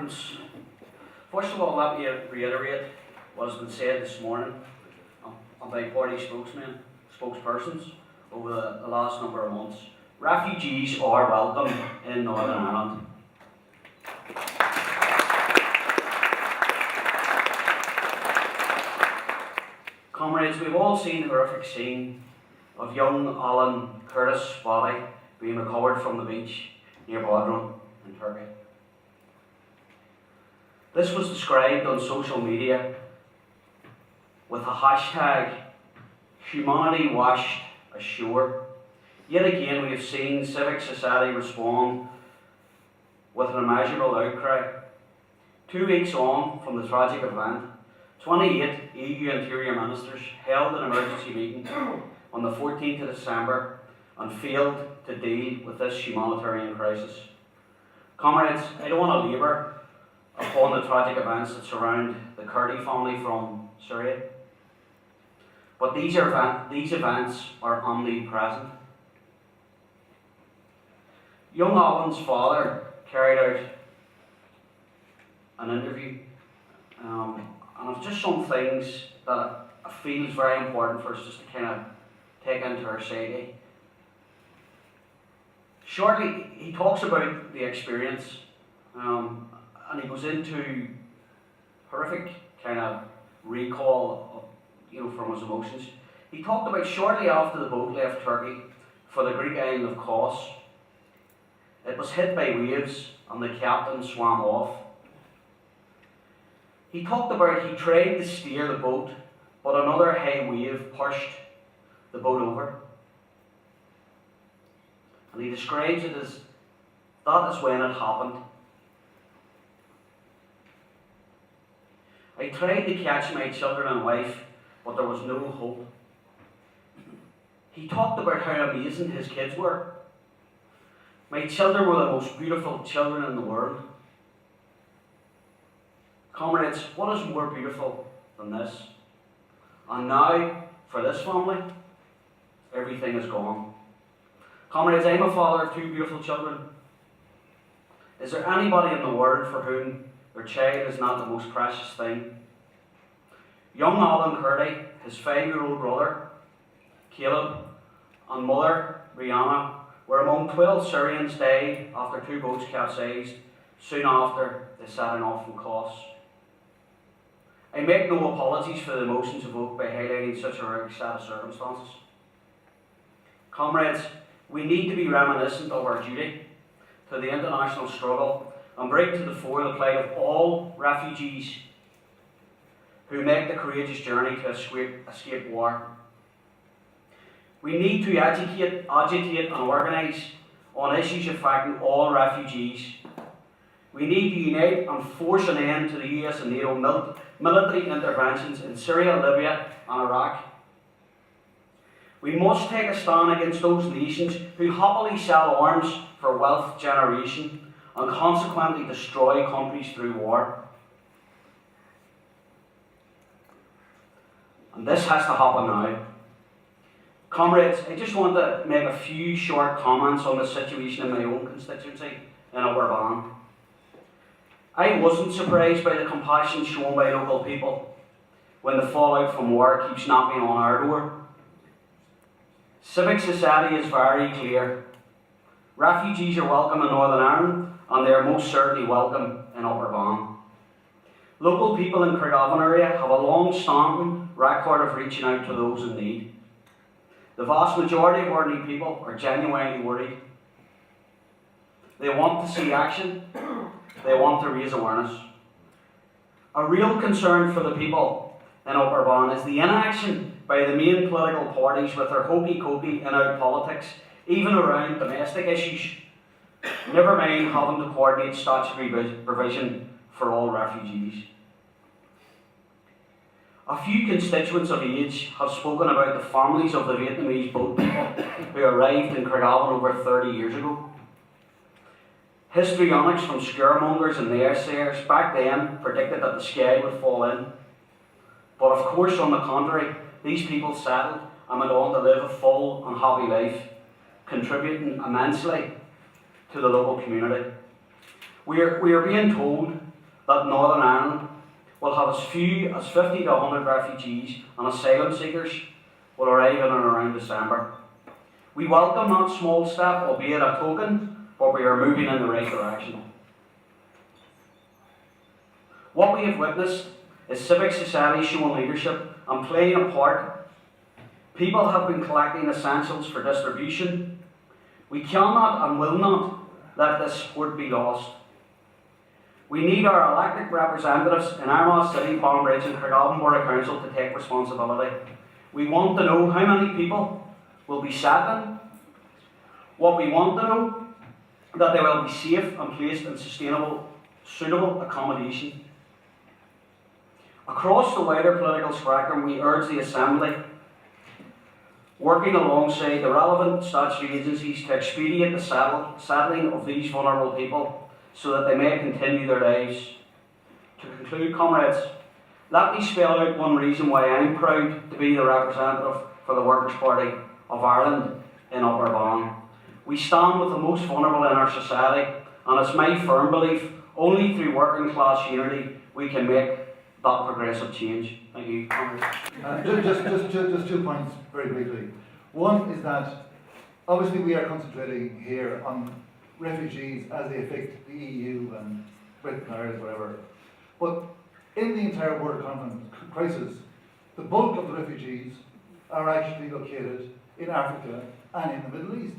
conference. First of all, let me reiterate what has been said this morning by party spokespersons over the last number of months. Refugees are welcome in Northern Ireland. Comrades, we've all seen the horrific scene of young Alan Curtis' body being recovered from the beach near Bodrum in Turkey. This was described on social media with the hashtag humanity washed ashore. Yet again, we have seen civic society respond with an immeasurable outcry. 2 weeks on from the tragic event, 28 EU Interior Ministers held an emergency meeting on the 14th of December and failed to deal with this humanitarian crisis. Comrades, I don't want to labour upon the tragic events that surround the Kurdi family from Syria, but these events are omnipresent. Young Alan's father carried out an interview, and it's just some things that I feel is very important for us just to kind of take into our psyche. Shortly, he talks about the experience, and he goes into horrific kind of recall from his emotions. He talked about shortly after the boat left Turkey for the Greek island of Kos, it was hit by waves and the captain swam off. He talked about he tried to steer the boat, but another high wave pushed the boat over. And he describes it as, that is when it happened. I tried to catch my children and wife, but there was no hope. He talked about how amazing his kids were. My children were the most beautiful children in the world. Comrades, what is more beautiful than this? And now, for this family, everything is gone. Comrades, I'm a father of 2 beautiful children. Is there anybody in the world for whom their child is not the most precious thing? Young Alan Kurdi, his 5-year-old brother, Caleb, and mother, Rihanna, were among 12 Syrians died after 2 boats capsized soon after they setting off from Kos. I make no apologies for the emotions evoked by highlighting such a horrific set of circumstances. Comrades, we need to be reminiscent of our duty to the international struggle and bring to the fore the plight of all refugees who make the courageous journey to escape war. We need to educate, agitate and organise on issues affecting all refugees. We need to unite and force an end to the US and NATO military interventions in Syria, Libya and Iraq. We must take a stand against those nations who happily sell arms for wealth generation and consequently destroy countries through war. And this has to happen now. Comrades, I just want to make a few short comments on the situation in my own constituency in Upper Bann. I wasn't surprised by the compassion shown by local people when the fallout from war keeps knocking on our door. Civic society is very clear. Refugees are welcome in Northern Ireland, and they are most certainly welcome in Upper Bann. Local people in Craigavon area have a long-standing record of reaching out to those in need. The vast majority of ordinary people are genuinely worried. They want to see action. They want to raise awareness. A real concern for the people in Upper Bann is the inaction by the main political parties with their hokey-cokey in-out politics, even around domestic issues, never mind having to coordinate statutory provision for all refugees. A few constituents of age have spoken about the families of the Vietnamese boat people who arrived in Craigavon over 30 years ago. Histrionics from scaremongers and naysayers back then predicted that the sky would fall in. But of course, on the contrary, these people settled and went on to live a full and happy life, contributing immensely to the local community. We are being told that Northern Ireland will have as few as 50 to 100 refugees and asylum seekers will arrive in and around December. We welcome that small step, albeit a token, but we are moving in the right direction. What we have witnessed is civic society showing leadership and playing a part. People have been collecting essentials for distribution. We cannot and will not let this support be lost. We need our elected representatives in Armagh City, Banbridge and Craigavon Borough Council to take responsibility. We want to know how many people will be settling. What we want to know, that they will be safe and placed in suitable accommodation. Across the wider political spectrum, we urge the Assembly, working alongside the relevant statutory agencies, to expedite the settling of these vulnerable people so that they may continue their lives. To conclude, comrades, let me spell out one reason why I'm proud to be the representative for the Workers' Party of Ireland in Upper Bann. We stand with the most vulnerable in our society, and it's my firm belief only through working class unity we can make that progressive change. Thank you, comrades. Just 2 points very briefly. One is that obviously we are concentrating here on refugees as they affect the EU and Britain, Ireland, whatever. But in the entire world crisis, the bulk of the refugees are actually located in Africa and in the Middle East.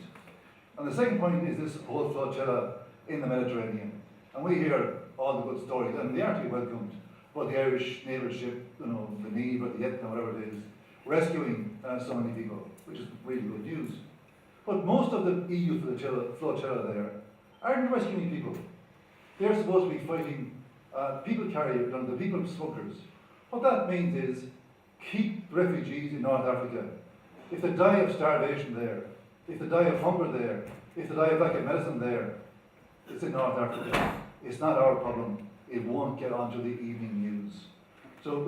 And the second point is this whole flotilla in the Mediterranean. And we hear all the good stories, and they are to be welcomed. But the Irish naval ship, the Neve or the Etna, whatever it is, rescuing so many people, which is really good news. But most of the EU flotilla there aren't rescuing people. They're supposed to be fighting people carriers and the people smugglers. What that means is keep refugees in North Africa. If they die of starvation there, if they die of hunger there, if they die of lack of medicine there, it's in North Africa. It's not our problem. It won't get onto the evening news. So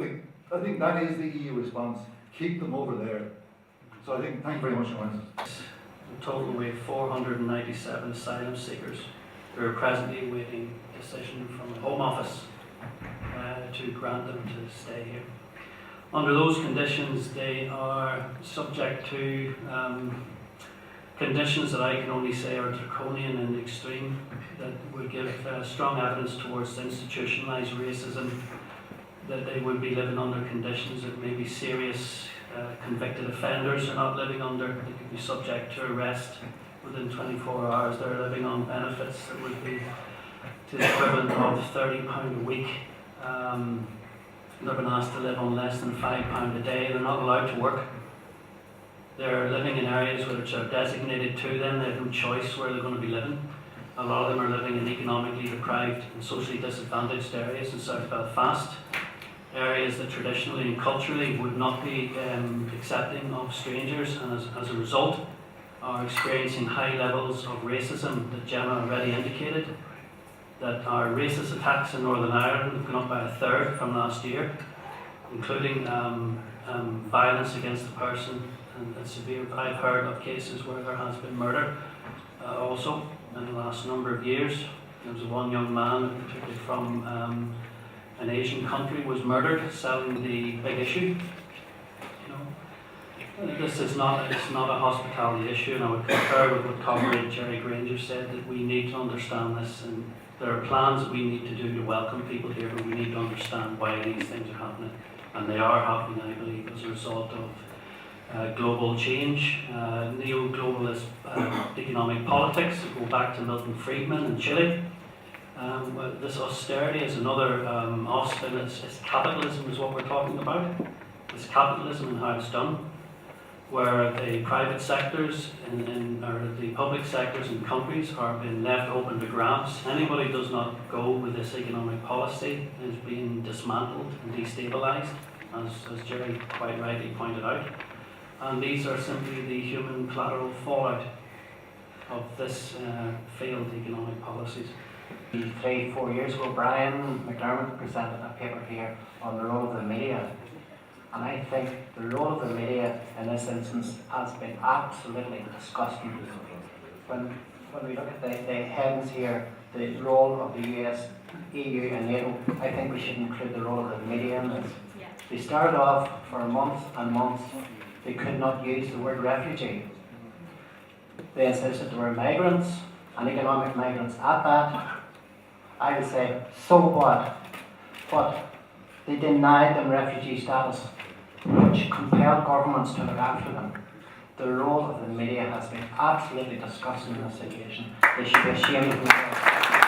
I think that is the EU response. Keep them over there. So I think, thank you very much, Lawrence. In total, we have 497 asylum seekers who are presently awaiting decision from the Home Office to grant them to stay here. Under those conditions, they are subject to conditions that I can only say are draconian and extreme, that would give strong evidence towards institutionalised racism, that they would be living under conditions that maybe serious convicted offenders are not living under. They could be subject to arrest within 24 hours. They're living on benefits that would be to the equivalent of £30 a week. They're being asked to live on less than £5 a day. They're not allowed to work. They're living in areas which are designated to them. They have no choice where they're going to be living. A lot of them are living in economically deprived and socially disadvantaged areas in South Belfast, areas that traditionally and culturally would not be accepting of strangers, and as a result are experiencing high levels of racism that Gemma already indicated, that our racist attacks in Northern Ireland have gone up by a third from last year, including violence against the person, and severe. I've heard of cases where there has been murder also in the last number of years. There was one young man, particularly from an Asian country, was murdered selling the Big Issue. This is not, it's not a hospitality issue, and I would concur with what Comrade Jerry Granger said, that we need to understand this, and there are plans that we need to do to welcome people here, but we need to understand why these things are happening. And they are happening, I believe, as a result of global change, neo-globalist economic politics that go back to Milton Friedman in Chile. This austerity is another offspring. It's capitalism is what we're talking about. It's capitalism and how it's done, where the private sectors or the public sectors in countries are being left open to grabs. Anybody who does not go with this economic policy is being dismantled and destabilised, as Jerry quite rightly pointed out. And these are simply the human collateral fallout of this failed economic policies. 3-4 years ago, Brian McDermott presented a paper here on the role of the media. And I think the role of the media in this instance has been absolutely disgusting. When we look at the headings here, the role of the US, EU and NATO, I think we should include the role of the media in this. They started off for months and months, they could not use the word refugee. They insisted there were migrants and economic migrants at that. I would say, so what? But they denied them refugee status, which compelled governments to look after them. The role of the media has been absolutely disgusting in this situation. They should be ashamed of themselves.